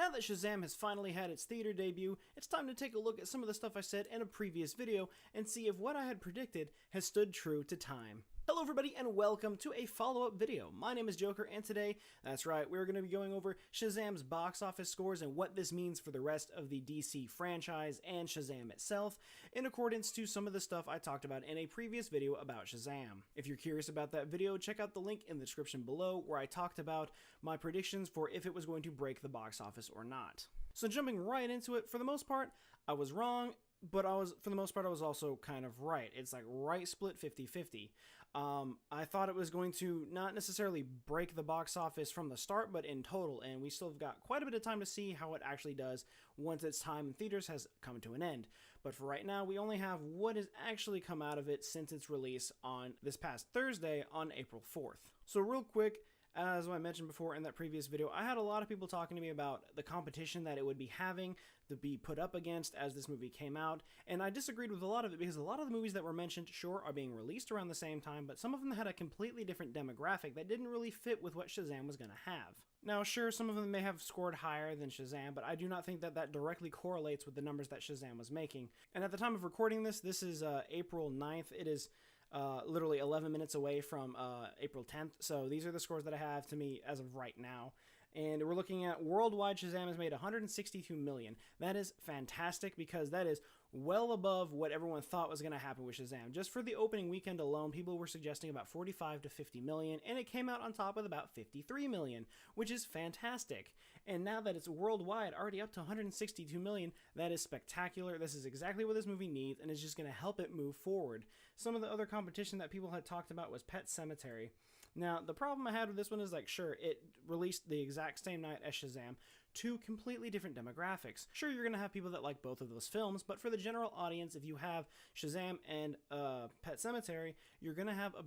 Now that Shazam has finally had its theater debut, it's time to take a look at some of the stuff I said in a previous video and see if what I had predicted has stood true to time. Hello everybody and welcome to a follow-up video. My name is Joker and today, that's right, we're going to be going over Shazam's box office scores and what this means for the rest of the DC franchise and Shazam itself, in accordance to some of the stuff I talked about in a previous video about Shazam. If you're curious about that video, check out the link in the description below where I talked about my predictions for if it was going to break the box office or not. So jumping right into it, for the most part, I was wrong. But for the most part, I was also kind of right. It's like right split 50-50. I thought it was going to not necessarily break the box office from the start, but in total. And we still have got quite a bit of time to see how it actually does once its time in theaters has come to an end. But for right now, we only have what has actually come out of it since its release on this past Thursday on April 4th. So real quick, as I mentioned before in that previous video, I had a lot of people talking to me about the competition that it would be having to be put up against as this movie came out, and I disagreed with a lot of it because a lot of the movies that were mentioned, sure, are being released around the same time, but some of them had a completely different demographic that didn't really fit with what Shazam was going to have. Now, sure, some of them may have scored higher than Shazam, but I do not think that that directly correlates with the numbers that Shazam was making. And at the time of recording this is April 9th. It is literally 11 minutes away from April 10th. So these are the scores that I have to me as of right now. And we're looking at worldwide, Shazam has made 162 million. That is fantastic because that is well above what everyone thought was going to happen with Shazam. Just for the opening weekend alone, people were suggesting about 45 to 50 million, and it came out on top with about 53 million, which is fantastic. And now that it's worldwide, already up to 162 million, that is spectacular. This is exactly what this movie needs, and it's just going to help it move forward. Some of the other competition that people had talked about was Pet Sematary. Now, the problem I had with this one is, like, sure, it released the exact same night as Shazam, two completely different demographics. Sure, you're going to have people that like both of those films, but for the general audience, if you have Shazam and Pet Sematary, you're going to have a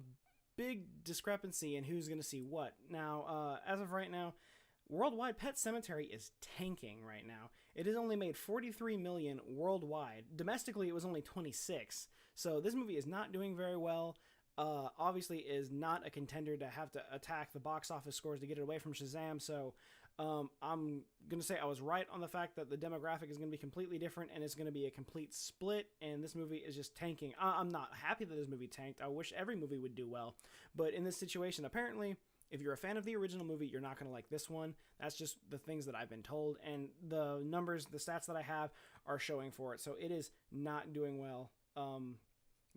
big discrepancy in who's going to see what. Now, as of right now, worldwide, Pet Sematary is tanking right now. It has only made 43 million worldwide. Domestically, it was only 26. So this movie is not doing very well. Obviously is not a contender to have to attack the box office scores to get it away from Shazam, so I'm going to say I was right on the fact that the demographic is going to be completely different and it's going to be a complete split, and this movie is just tanking. I'm not happy that this movie tanked. I wish every movie would do well, but in this situation, apparently, if you're a fan of the original movie, you're not going to like this one. That's just the things that I've been told, and the numbers, the stats that I have are showing for it, so it is not doing well.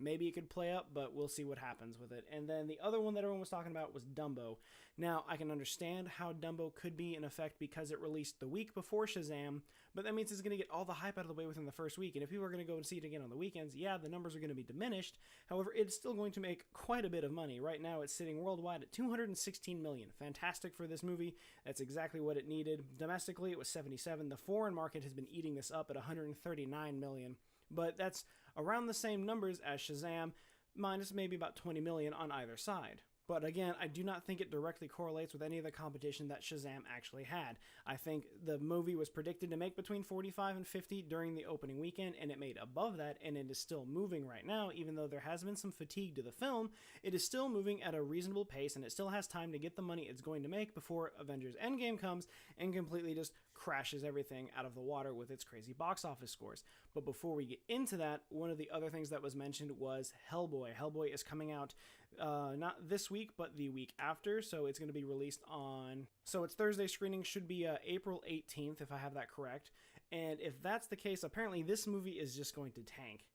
Maybe it could play up, but we'll see what happens with it. And then the other one that everyone was talking about was Dumbo. Now, I can understand how Dumbo could be in effect because it released the week before Shazam, but that means it's going to get all the hype out of the way within the first week. And if people are going to go and see it again on the weekends, yeah, the numbers are going to be diminished. However, it's still going to make quite a bit of money. Right now, it's sitting worldwide at 216 million. Fantastic for this movie. That's exactly what it needed. Domestically, it was 77. The foreign market has been eating this up at 139 million. But that's around the same numbers as Shazam, minus maybe about 20 million on either side. But again, I do not think it directly correlates with any of the competition that Shazam actually had. I think the movie was predicted to make between 45 and 50 during the opening weekend, and it made above that, and it is still moving right now. Even though there has been some fatigue to the film, it is still moving at a reasonable pace, and it still has time to get the money it's going to make before Avengers Endgame comes and completely just crashes everything out of the water with its crazy box office scores. But before we get into that, one of the other things that was mentioned was Hellboy. Hellboy is coming out not this week, but the week after, so it's going to be released on... So its Thursday screening should be April 18th, if I have that correct. And if that's the case, apparently this movie is just going to tank.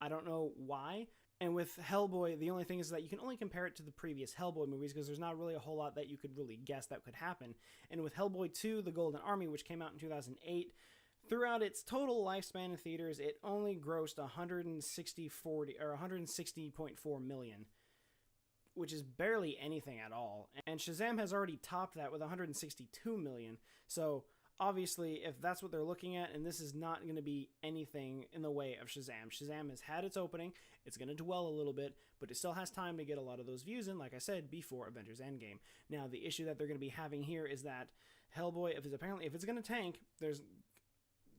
I don't know why. And with Hellboy, the only thing is that you can only compare it to the previous Hellboy movies because there's not really a whole lot that you could really guess that could happen. And with Hellboy 2, The Golden Army, which came out in 2008, throughout its total lifespan in theaters, it only grossed 160.4 million. Which is barely anything at all. And Shazam has already topped that with 162 million. So obviously, if that's what they're looking at, and this is not going to be anything in the way of Shazam. Shazam has had its opening. It's going to dwell a little bit, but it still has time to get a lot of those views in, like I said, before Avengers Endgame. Now, the issue that they're going to be having here is that Hellboy, if it's going to tank, there's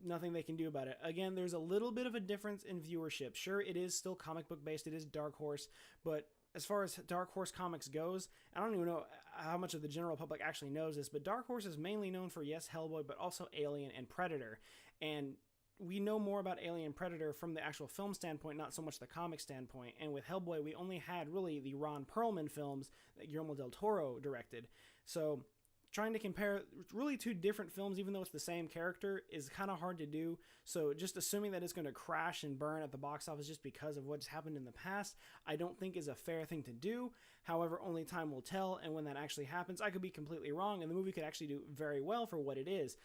nothing they can do about it. Again, there's a little bit of a difference in viewership. Sure, it is still comic book based. It is Dark Horse, but as far as Dark Horse Comics goes, I don't even know how much of the general public actually knows this, but Dark Horse is mainly known for, yes, Hellboy, but also Alien and Predator. And we know more about Alien and Predator from the actual film standpoint, not so much the comic standpoint. And with Hellboy, we only had really the Ron Perlman films that Guillermo del Toro directed. So trying to compare really two different films, even though it's the same character, is kind of hard to do. So just assuming that it's going to crash and burn at the box office just because of what's happened in the past, I don't think is a fair thing to do. However, only time will tell, and when that actually happens, I could be completely wrong, and the movie could actually do very well for what it is.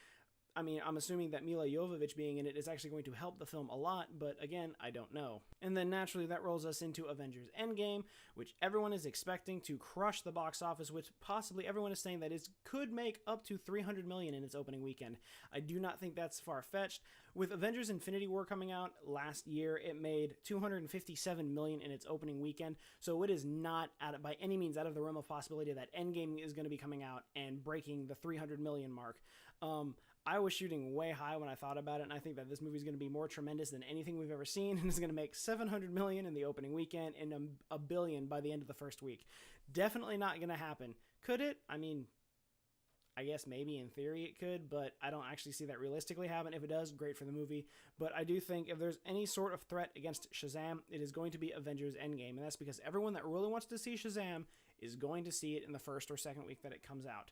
I mean, I'm assuming that Mila Jovovich being in it is actually going to help the film a lot, but again, I don't know. And then naturally that rolls us into Avengers Endgame, which everyone is expecting to crush the box office, which possibly everyone is saying that it could make up to $300 million in its opening weekend. I do not think that's far-fetched. With Avengers Infinity War coming out last year, it made $257 million in its opening weekend, so it is not by any means out of the realm of possibility that Endgame is going to be coming out and breaking the $300 million mark. I was shooting way high when I thought about it, and I think that this movie is going to be more tremendous than anything we've ever seen, and is going to make $700 million in the opening weekend and $1 billion by the end of the first week. Definitely not going to happen. Could it? I mean, I guess maybe in theory it could, but I don't actually see that realistically happen. If it does, great for the movie. But I do think if there's any sort of threat against Shazam, it is going to be Avengers Endgame, and that's because everyone that really wants to see Shazam is going to see it in the first or second week that it comes out.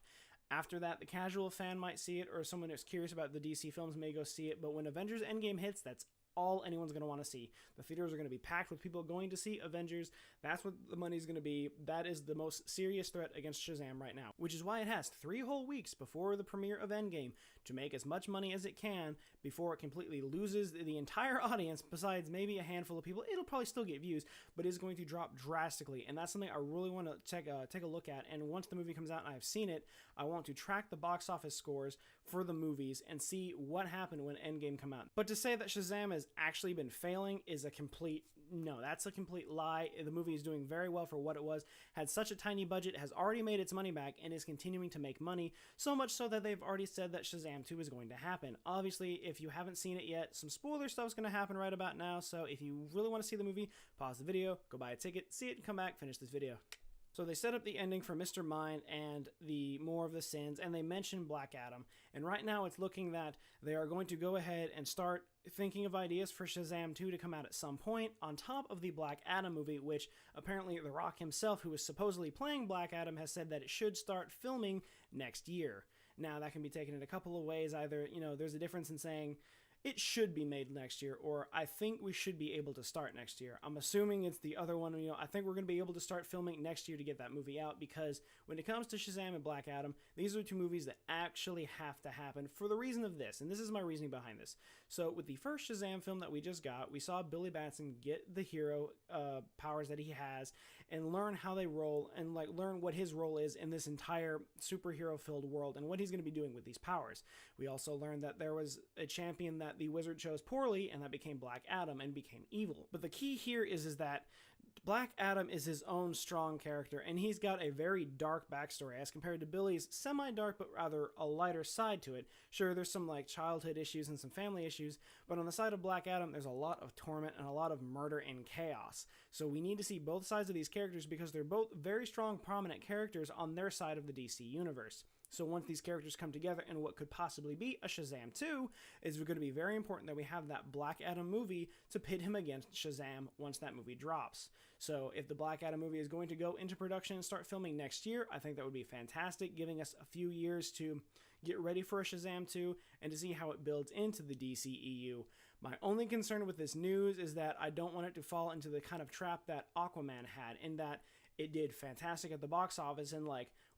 After that, the casual fan might see it, or someone who's curious about the DC films may go see it, but when Avengers Endgame hits, that's all anyone's going to want to see. The theaters are going to be packed with people going to see Avengers. That's what the money's going to be. That is the most serious threat against Shazam right now, which is why it has 3 whole weeks before the premiere of Endgame to make as much money as it can before it completely loses the entire audience, besides maybe a handful of people. It'll probably still get views, but it's going to drop drastically, and that's something I really want to take a look at. And once the movie comes out and I've seen it, I want to track the box office scores for the movies and see what happened when Endgame come out. But to say that Shazam has actually been failing is a complete no. That's a complete lie. The movie is doing very well for what it was, had such a tiny budget, has already made its money back, and is continuing to make money, so much so that they've already said that Shazam 2 is going to happen. Obviously, if you haven't seen it yet, some spoiler stuff is going to happen right about now, so if you really want to see the movie, pause the video, go buy a ticket, see it, and come back, finish this video. So they set up the ending for Mr. Mind and the More of the Sins, and they mention Black Adam. And right now it's looking that they are going to go ahead and start thinking of ideas for Shazam 2 to come out at some point, on top of the Black Adam movie, which apparently The Rock himself, who is supposedly playing Black Adam, has said that it should start filming next year. Now, that can be taken in a couple of ways. Either, there's a difference in saying it should be made next year, or I think we should be able to start next year. I'm assuming it's the other one. I think we're going to be able to start filming next year to get that movie out, because when it comes to Shazam and Black Adam, these are 2 movies that actually have to happen for the reason of this, and this is my reasoning behind this. So with the first Shazam film that we just got, we saw Billy Batson get the hero powers that he has and learn how they roll, and learn what his role is in this entire superhero-filled world and what he's going to be doing with these powers. We also learned that there was a champion that the Wizard chose poorly, and that became Black Adam and became evil. But the key here is that Black Adam is his own strong character, and he's got a very dark backstory as compared to Billy's semi-dark but rather a lighter side to it. Sure, there's some childhood issues and some family issues, but on the side of Black Adam, there's a lot of torment and a lot of murder and chaos. So we need to see both sides of these characters, because they're both very strong, prominent characters on their side of the DC universe. So once these characters come together in what could possibly be a Shazam 2, it's going to be very important that we have that Black Adam movie to pit him against Shazam once that movie drops. So if the Black Adam movie is going to go into production and start filming next year, I think that would be fantastic, giving us a few years to get ready for a Shazam 2 and to see how it builds into the DCEU. My only concern with this news is that I don't want it to fall into the kind of trap that Aquaman had, in that it did fantastic at the box office, and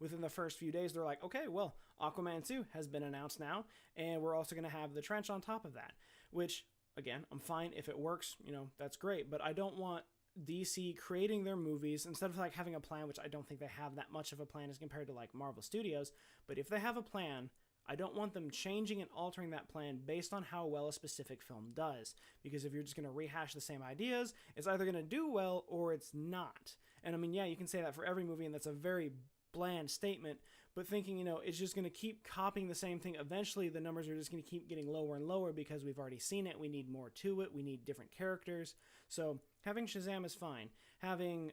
within the first few days they're like, okay, well, Aquaman 2 has been announced now, and we're also going to have The Trench on top of that, which, again, I'm fine if it works, that's great, but I don't want DC creating their movies instead of having a plan, which I don't think they have that much of a plan as compared to Marvel Studios, but if they have a plan, I don't want them changing and altering that plan based on how well a specific film does, because if you're just going to rehash the same ideas, it's either going to do well or it's not. And I mean, yeah, you can say that for every movie, and that's a very bland statement, but thinking, you know, it's just going to keep copying the same thing. Eventually, the numbers are just going to keep getting lower and lower because we've already seen it. We need more to it. We need different characters. So having Shazam is fine. Having,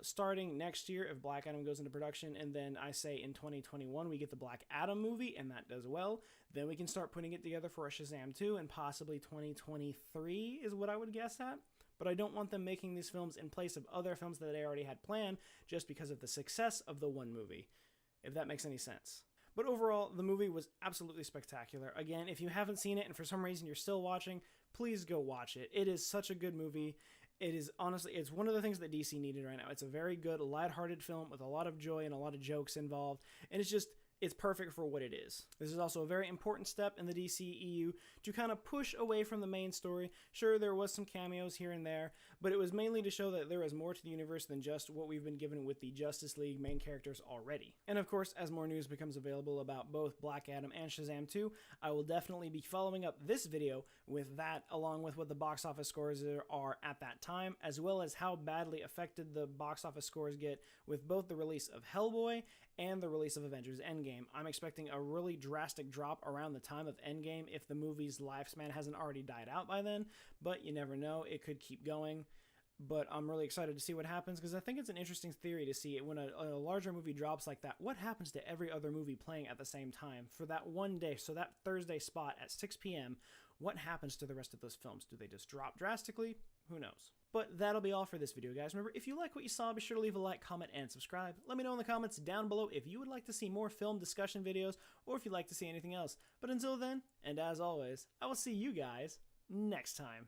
starting next year, if Black Adam goes into production, and then I say in 2021 we get the Black Adam movie, and that does well, then we can start putting it together for a Shazam 2, and possibly 2023 is what I would guess at. But I don't want them making these films in place of other films that they already had planned just because of the success of the one movie, if that makes any sense. But overall, the movie was absolutely spectacular. Again, if you haven't seen it and for some reason you're still watching, please go watch it. It is such a good movie. It is honestly, it's one of the things that DC needed right now. It's a very good, lighthearted film with a lot of joy and a lot of jokes involved. And it's perfect for what it is. This is also a very important step in the DCEU to kind of push away from the main story. Sure, there was some cameos here and there, but it was mainly to show that there is more to the universe than just what we've been given with the Justice League main characters already. And of course, as more news becomes available about both Black Adam and Shazam 2, I will definitely be following up this video with that, along with what the box office scores are at that time, as well as how badly affected the box office scores get with both the release of Hellboy and the release of Avengers Endgame. I'm expecting a really drastic drop around the time of Endgame if the movie's lifespan hasn't already died out by then, but you never know, it could keep going. But I'm really excited to see what happens, because I think it's an interesting theory to see it when a larger movie drops like that. What happens to every other movie playing at the same time for that one day? So that Thursday spot at 6 p.m., what happens to the rest of those films? Do they just drop drastically? Who knows? But that'll be all for this video, guys. Remember, if you like what you saw, be sure to leave a like, comment, and subscribe. Let me know in the comments down below if you would like to see more film discussion videos, or if you'd like to see anything else. But until then, and as always, I will see you guys next time.